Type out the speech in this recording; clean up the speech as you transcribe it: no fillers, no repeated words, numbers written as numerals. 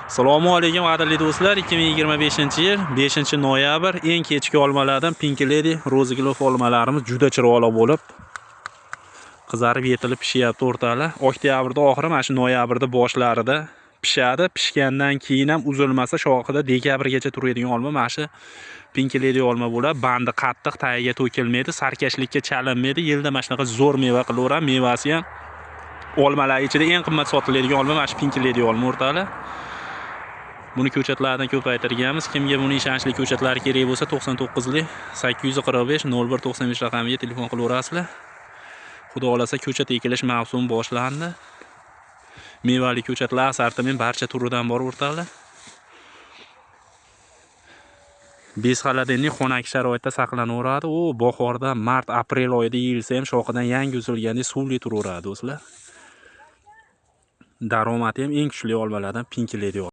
Assalomu alaykum qadrli do'stlar. 2025-yil 5-noyabr eng kechki olmalardan Pink Lady Roseglov olmalarimiz juda chiroyli bo'lib qizarib yetilib pishyapti o'rtalar. Oktyabrda oxiri, mana shu noyabrda boshlarida pishadi. Pishgandan keyin ham uzilmasa shoxida dekabrgacha turadigan olma mana shu Pink Lady olma bo'ladi. Bandi qattiq, tagiga to'kilmaydi, sarkashlikka chalinmaydi. Yilda mana shunaqa zo'r meva qilaveradi. Mevasi ham olmalar ichida eng qimmat sotiladigan olma mana shu Pink Lady olma o'rtalar. Buni ko'chatlardan ko'paytirganmiz. Kimga buni ishonchli ko'chatlari kerak bo'lsa 99lik 845 0195 raqamiga telefon qilaverasizlar. Xudo xolasa ko'chat ekilish mavsumi boshlandi. Mevali ko'chatlar assortiment barcha turidan bor o'rtalar. Bezxaladenli xonaki sharoitda saqlanaveradi. U bahorda mart-aprel oyida yeyilsa ham shoxidan yangi uzilgandek suvli turaveradi do'stlar. Daromati ham eng kuchli olmalardan Pink Lady.